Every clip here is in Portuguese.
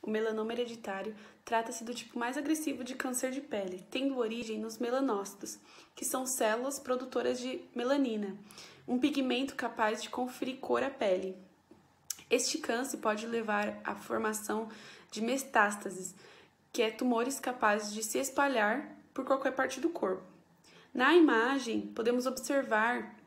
O melanoma hereditário trata-se do tipo mais agressivo de câncer de pele, tendo origem nos melanócitos, que são células produtoras de melanina, um pigmento capaz de conferir cor à pele. Este câncer pode levar à formação de metástases, que é tumores capazes de se espalhar por qualquer parte do corpo. Na imagem, podemos observar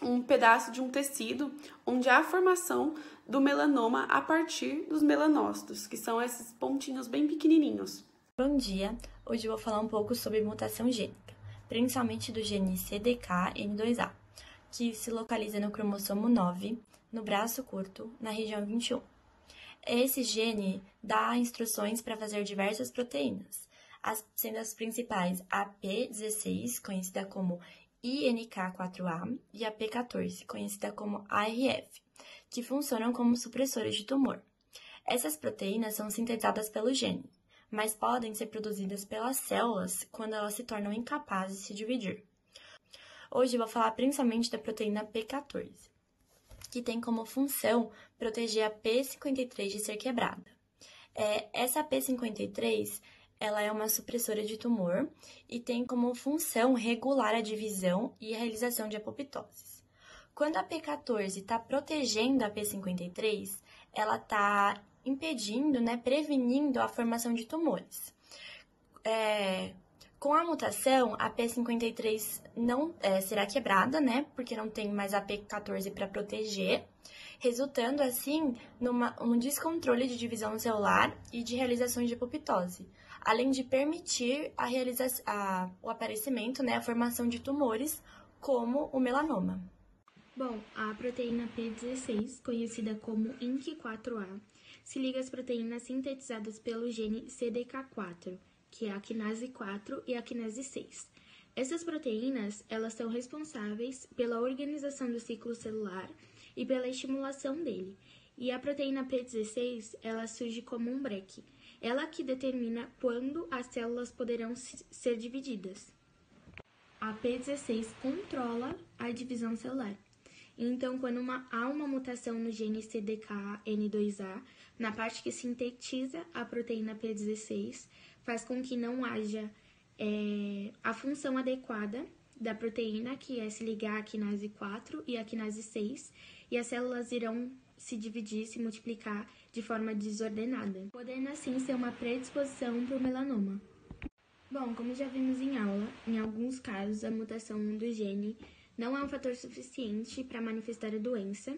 um pedaço de um tecido onde há a formação do melanoma a partir dos melanócitos, que são esses pontinhos bem pequenininhos. Bom dia! Hoje eu vou falar um pouco sobre mutação gênica, principalmente do gene CDKN2A, que se localiza no cromossomo 9, no braço curto, na região 21. Esse gene dá instruções para fazer diversas proteínas, sendo as principais a P16, conhecida como INK4A, e a P14, conhecida como ARF, que funcionam como supressores de tumor. Essas proteínas são sintetizadas pelo gene, mas podem ser produzidas pelas células quando elas se tornam incapazes de se dividir. Hoje eu vou falar principalmente da proteína P14, que tem como função proteger a P53 de ser quebrada. Essa P53 ela é uma supressora de tumor e tem como função regular a divisão e a realização de apoptoses. Quando a P14 está protegendo a P53, ela está impedindo, prevenindo a formação de tumores. Com a mutação, a P53 não será quebrada, porque não tem mais a P14 para proteger, resultando, assim, num descontrole de divisão celular e de realização de apoptose, além de permitir o aparecimento, a formação de tumores, como o melanoma. Bom, a proteína P16, conhecida como INK4A, se liga às proteínas sintetizadas pelo gene CDK4, que é a quinase 4 e a quinase 6. Essas proteínas, elas são responsáveis pela organização do ciclo celular e pela estimulação dele. E a proteína P16, ela surge como um breque. Ela que determina quando as células poderão ser divididas. A P16 controla a divisão celular. Então, quando há uma mutação no gene CDKN2A, na parte que sintetiza a proteína P16, faz com que não haja a função adequada da proteína, que é se ligar à quinase 4 e à quinase 6, e as células irão se dividir, se multiplicar de forma desordenada, podendo assim ser uma predisposição para o melanoma. Bom, como já vimos em aula, em alguns casos a mutação do gene não é um fator suficiente para manifestar a doença,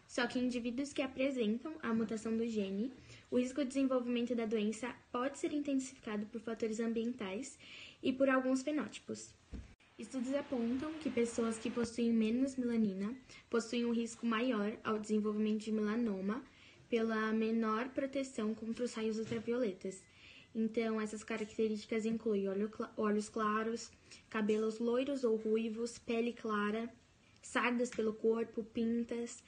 só que em indivíduos que apresentam a mutação do gene, o risco de desenvolvimento da doença pode ser intensificado por fatores ambientais e por alguns fenótipos. Estudos apontam que pessoas que possuem menos melanina possuem um risco maior ao desenvolvimento de melanoma pela menor proteção contra os raios ultravioletas. Então, essas características incluem olhos claros, cabelos loiros ou ruivos, pele clara, sardas pelo corpo, pintas,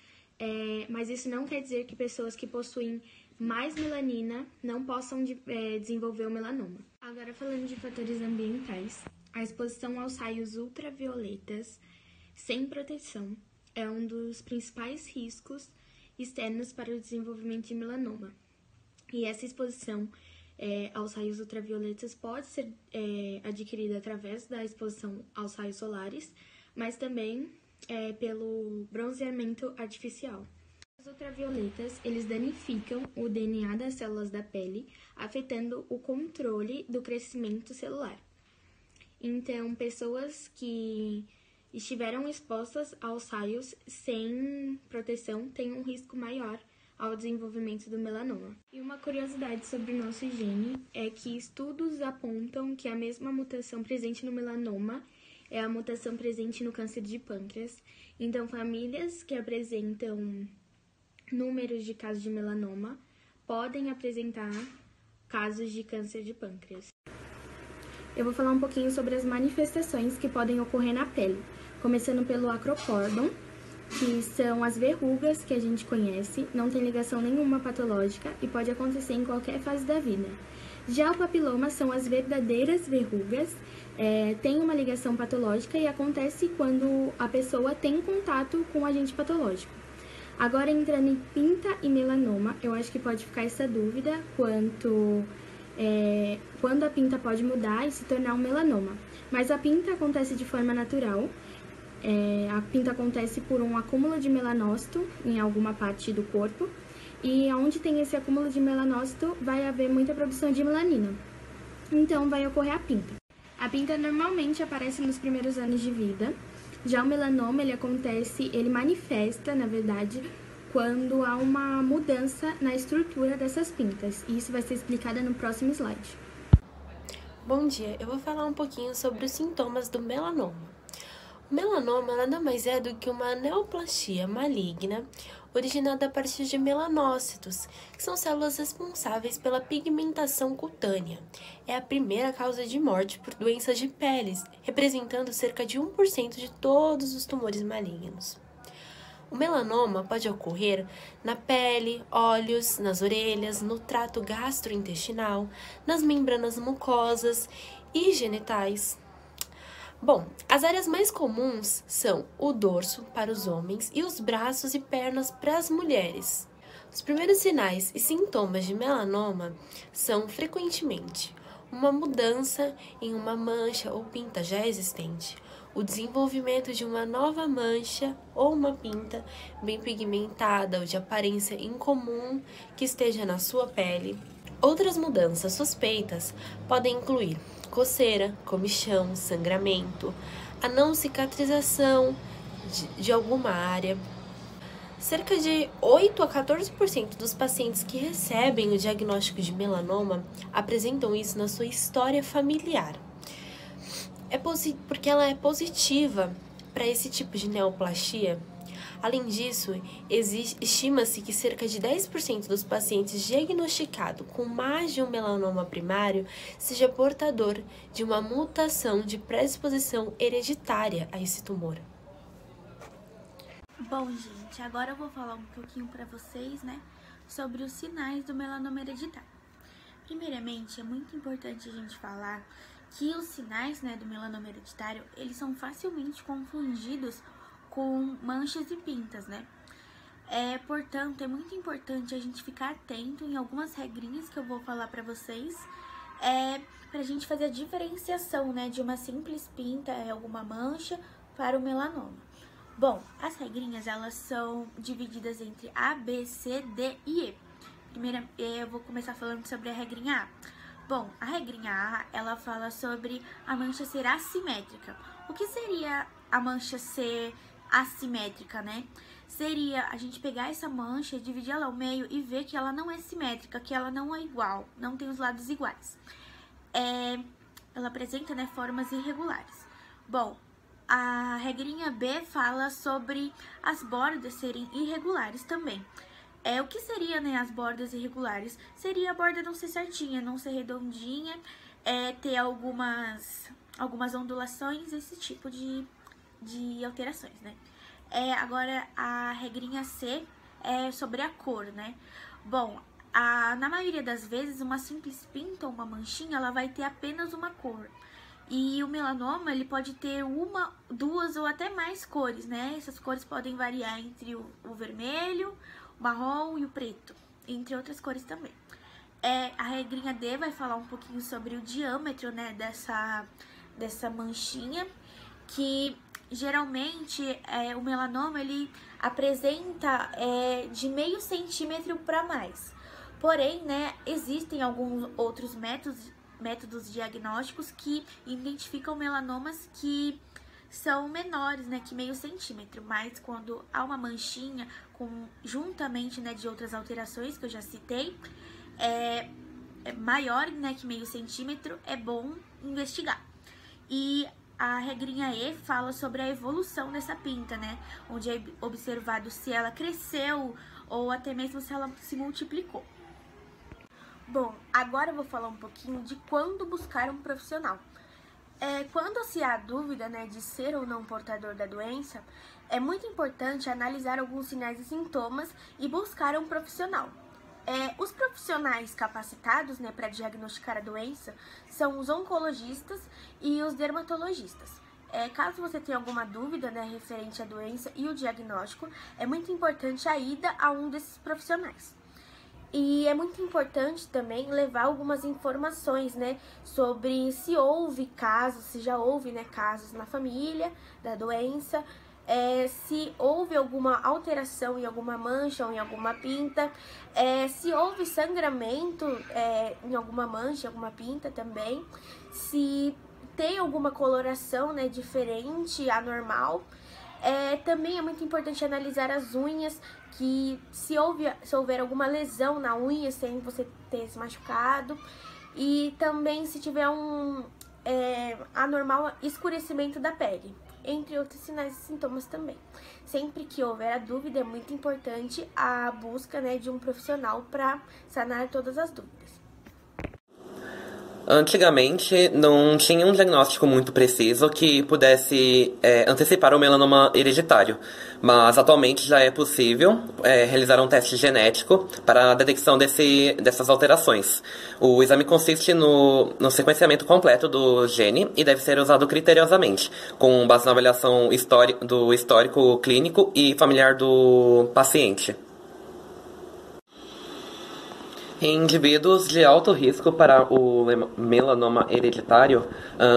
mas isso não quer dizer que pessoas que possuem mais melanina não possam desenvolver o melanoma. Agora, falando de fatores ambientais, a exposição aos raios ultravioletas sem proteção é um dos principais riscos externos para o desenvolvimento de melanoma. E essa exposição aos raios ultravioletas pode ser adquirida através da exposição aos raios solares, mas também pelo bronzeamento artificial. Os ultravioletas, eles danificam o DNA das células da pele, afetando o controle do crescimento celular. Então, pessoas que estiveram expostas aos raios sem proteção têm um risco maior ao desenvolvimento do melanoma. E uma curiosidade sobre o nosso gene é que estudos apontam que a mesma mutação presente no melanoma é a mutação presente no câncer de pâncreas. Então, famílias que apresentam números de casos de melanoma podem apresentar casos de câncer de pâncreas. Eu vou falar um pouquinho sobre as manifestações que podem ocorrer na pele, começando pelo acrocórdon, que são as verrugas que a gente conhece, não tem ligação nenhuma patológica e pode acontecer em qualquer fase da vida. Já o papiloma são as verdadeiras verrugas, tem uma ligação patológica e acontece quando a pessoa tem contato com o agente patológico. Agora, entrando em pinta e melanoma, eu acho que pode ficar essa dúvida quando a pinta pode mudar e se tornar um melanoma. Mas a pinta acontece de forma natural. A pinta acontece por um acúmulo de melanócito em alguma parte do corpo. E onde tem esse acúmulo de melanócito, vai haver muita produção de melanina. Então, vai ocorrer a pinta. A pinta normalmente aparece nos primeiros anos de vida. Já o melanoma, ele manifesta, na verdade, quando há uma mudança na estrutura dessas pintas. E isso vai ser explicado no próximo slide. Bom dia, eu vou falar um pouquinho sobre os sintomas do melanoma. O melanoma nada mais é do que uma neoplastia maligna originada a partir de melanócitos, que são células responsáveis pela pigmentação cutânea. É a primeira causa de morte por doenças de peles, representando cerca de 1% de todos os tumores malignos. O melanoma pode ocorrer na pele, olhos, nas orelhas, no trato gastrointestinal, nas membranas mucosas e genitais. Bom, as áreas mais comuns são o dorso para os homens e os braços e pernas para as mulheres. Os primeiros sinais e sintomas de melanoma são, frequentemente, uma mudança em uma mancha ou pinta já existente, o desenvolvimento de uma nova mancha ou uma pinta bem pigmentada ou de aparência incomum que esteja na sua pele. Outras mudanças suspeitas podem incluir coceira, comichão, sangramento, a não cicatrização de alguma área. Cerca de 8 a 14% dos pacientes que recebem o diagnóstico de melanoma apresentam isso na sua história familiar. Porque ela é positiva para esse tipo de neoplastia. Além disso, estima-se que cerca de 10% dos pacientes diagnosticados com mais de um melanoma primário seja portador de uma mutação de predisposição hereditária a esse tumor. Bom, gente, agora eu vou falar um pouquinho para vocês, sobre os sinais do melanoma hereditário. Primeiramente, é muito importante a gente falar que os sinais, do melanoma hereditário, eles são facilmente confundidos com manchas e pintas, Portanto, é muito importante a gente ficar atento em algumas regrinhas que eu vou falar para vocês, para a gente fazer a diferenciação, de uma simples pinta, alguma mancha, para o melanoma. Bom, as regrinhas, elas são divididas entre A, B, C, D e E. Primeiro, eu vou começar falando sobre a regrinha A. Bom, a regrinha A, ela fala sobre a mancha ser assimétrica. O que seria a mancha ser assimétrica, Seria a gente pegar essa mancha, dividir ela ao meio e ver que ela não é simétrica, que ela não é igual, não tem os lados iguais. Ela apresenta, formas irregulares. Bom, a regrinha B fala sobre as bordas serem irregulares também. O que seria, as bordas irregulares? Seria a borda não ser certinha, não ser redondinha, ter algumas ondulações, esse tipo de alterações, Agora, a regrinha C é sobre a cor, Bom, na maioria das vezes, uma simples pinta ou uma manchinha, ela vai ter apenas uma cor. E o melanoma, ele pode ter uma, duas ou até mais cores, Essas cores podem variar entre o vermelho, o marrom e o preto, entre outras cores também. A regrinha D vai falar um pouquinho sobre o diâmetro, dessa manchinha, que geralmente o melanoma ele apresenta de meio centímetro para mais. Porém, existem alguns outros métodos diagnósticos que identificam melanomas que são menores, que meio centímetro, mas quando há uma manchinha juntamente de outras alterações que eu já citei, é maior, que meio centímetro, é bom investigar. E a regrinha E fala sobre a evolução dessa pinta, onde é observado se ela cresceu ou até mesmo se ela se multiplicou. Bom, agora eu vou falar um pouquinho de quando buscar um profissional. Quando se há dúvida, de ser ou não portador da doença, é muito importante analisar alguns sinais e sintomas e buscar um profissional. Os profissionais capacitados, para diagnosticar a doença são os oncologistas e os dermatologistas. Caso você tenha alguma dúvida, né, referente à doença e o diagnóstico, é muito importante a ida a um desses profissionais. E é muito importante também levar algumas informações, né, sobre se houve casos, se já houve, né, casos na família da doença, se houve alguma alteração em alguma mancha ou em alguma pinta, se houve sangramento em alguma mancha, alguma pinta também, se tem alguma coloração, né, diferente, anormal. Também é muito importante analisar as unhas, que se houver alguma lesão na unha sem você ter se machucado, e também se tiver um anormal escurecimento da pele, entre outros sinais e sintomas também. Sempre que houver a dúvida, é muito importante a busca, né, de um profissional para sanar todas as dúvidas. Antigamente, não tinha um diagnóstico muito preciso que pudesse antecipar o melanoma hereditário, mas atualmente já é possível realizar um teste genético para a detecção dessas alterações. O exame consiste no sequenciamento completo do gene e deve ser usado criteriosamente, com base na avaliação do histórico clínico e familiar do paciente. Em indivíduos de alto risco para o melanoma hereditário,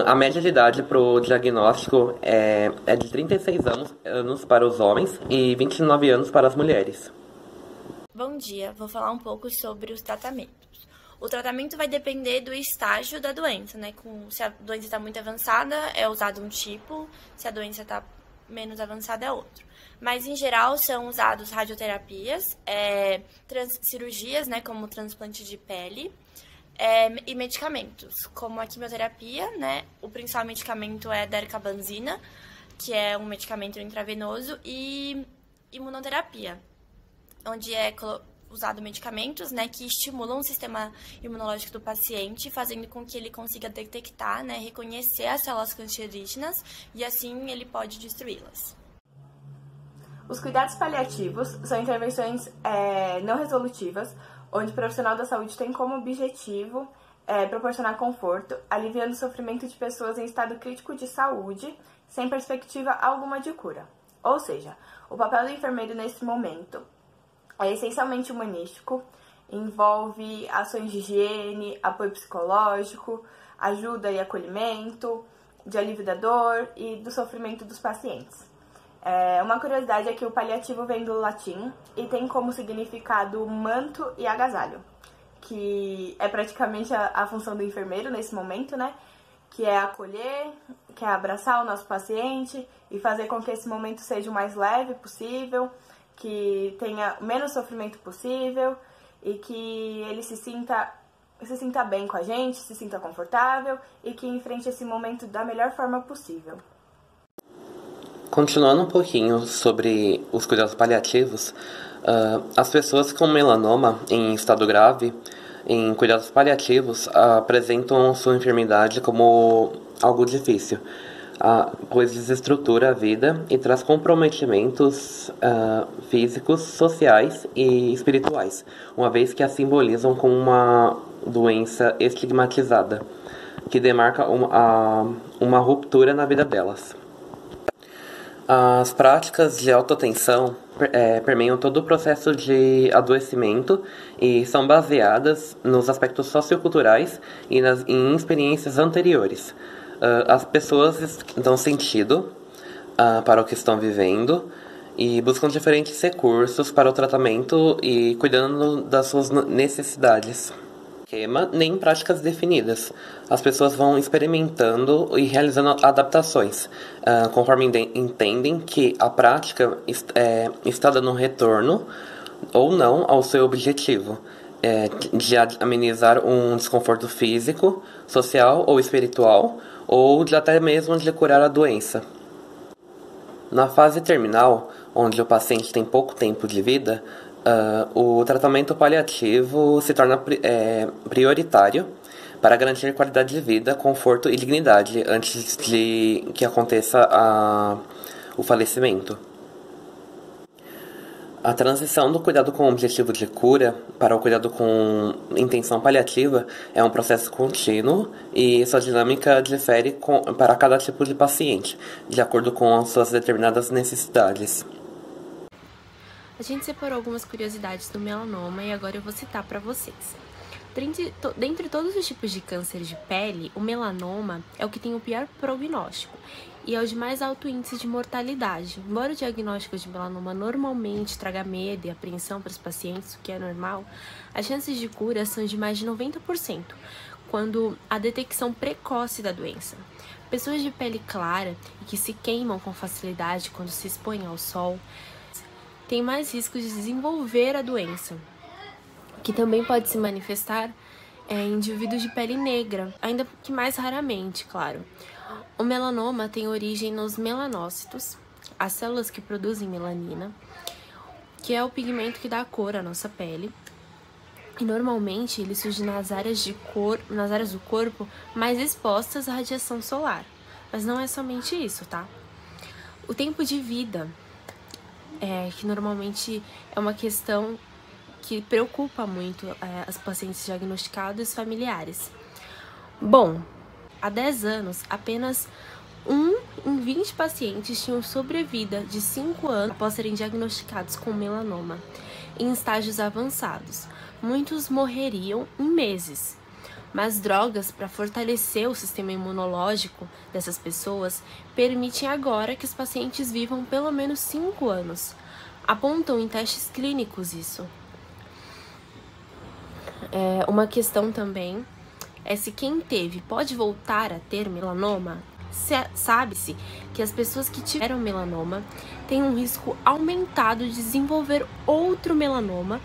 a média de idade para o diagnóstico é de 36 anos para os homens e 29 anos para as mulheres. Bom dia, vou falar um pouco sobre os tratamentos. O tratamento vai depender do estágio da doença, né? Se a doença está muito avançada, é usado um tipo, se a doença está menos avançada, é outro. Mas, em geral, são usados radioterapias, cirurgias, né, como transplante de pele, e medicamentos, como a quimioterapia, né, o principal medicamento é darcabanzina, que é um medicamento intravenoso, e imunoterapia, onde é usado medicamentos, né, que estimulam o sistema imunológico do paciente, fazendo com que ele consiga detectar, né, reconhecer as células cancerígenas, e assim ele pode destruí-las. Os cuidados paliativos são intervenções não resolutivas, onde o profissional da saúde tem como objetivo proporcionar conforto, aliviando o sofrimento de pessoas em estado crítico de saúde, sem perspectiva alguma de cura. Ou seja, o papel do enfermeiro nesse momento é essencialmente humanístico, envolve ações de higiene, apoio psicológico, ajuda e acolhimento, de alívio da dor e do sofrimento dos pacientes. Uma curiosidade é que o paliativo vem do latim e tem como significado manto e agasalho, que é praticamente a função do enfermeiro nesse momento, né? Que é acolher, que é abraçar o nosso paciente e fazer com que esse momento seja o mais leve possível, que tenha o menos sofrimento possível e que ele se sinta bem com a gente, se sinta confortável e que enfrente esse momento da melhor forma possível. Continuando um pouquinho sobre os cuidados paliativos, as pessoas com melanoma em estado grave, em cuidados paliativos, apresentam sua enfermidade como algo difícil, pois desestrutura a vida e traz comprometimentos físicos, sociais e espirituais, uma vez que a simbolizam como uma doença estigmatizada, que demarca uma ruptura na vida delas. As práticas de autotensão permeiam todo o processo de adoecimento e são baseadas nos aspectos socioculturais e em experiências anteriores. As pessoas dão sentido para o que estão vivendo e buscam diferentes recursos para o tratamento e cuidando das suas necessidades. Esquema nem práticas definidas. As pessoas vão experimentando e realizando adaptações, conforme entendem que a prática está dando retorno ou não ao seu objetivo, de amenizar um desconforto físico, social ou espiritual, ou até mesmo de curar a doença. Na fase terminal, onde o paciente tem pouco tempo de vida, o tratamento paliativo se torna prioritário para garantir qualidade de vida, conforto e dignidade antes de que aconteça o falecimento. A transição do cuidado com objetivo de cura para o cuidado com intenção paliativa é um processo contínuo e sua dinâmica difere para cada tipo de paciente, de acordo com as suas determinadas necessidades. A gente separou algumas curiosidades do melanoma e agora eu vou citar para vocês. Dentre todos os tipos de câncer de pele, o melanoma é o que tem o pior prognóstico e é o de mais alto índice de mortalidade. Embora o diagnóstico de melanoma normalmente traga medo e apreensão para os pacientes, o que é normal, as chances de cura são de mais de 90%, quando a detecção precoce da doença. Pessoas de pele clara e que se queimam com facilidade quando se expõem ao sol têm mais risco de desenvolver a doença, que também pode se manifestar em indivíduos de pele negra, ainda que mais raramente, claro. O melanoma tem origem nos melanócitos, as células que produzem melanina, que é o pigmento que dá cor à nossa pele. E normalmente ele surge nas áreas do corpo mais expostas à radiação solar. Mas não é somente isso, tá? O tempo de vida, que normalmente é uma questão que preocupa muito as pacientes diagnosticadas e os familiares. Bom, há 10 anos, apenas 1 em 20 pacientes tinham sobrevida de 5 anos após serem diagnosticados com melanoma em estágios avançados. Muitos morreriam em meses. Mas drogas para fortalecer o sistema imunológico dessas pessoas permitem agora que os pacientes vivam pelo menos 5 anos. Apontam em testes clínicos isso. Uma questão também é se quem teve pode voltar a ter melanoma. Sabe-se que as pessoas que tiveram melanoma têm um risco aumentado de desenvolver outro melanoma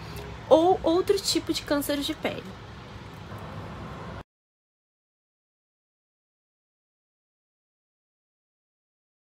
ou outro tipo de câncer de pele.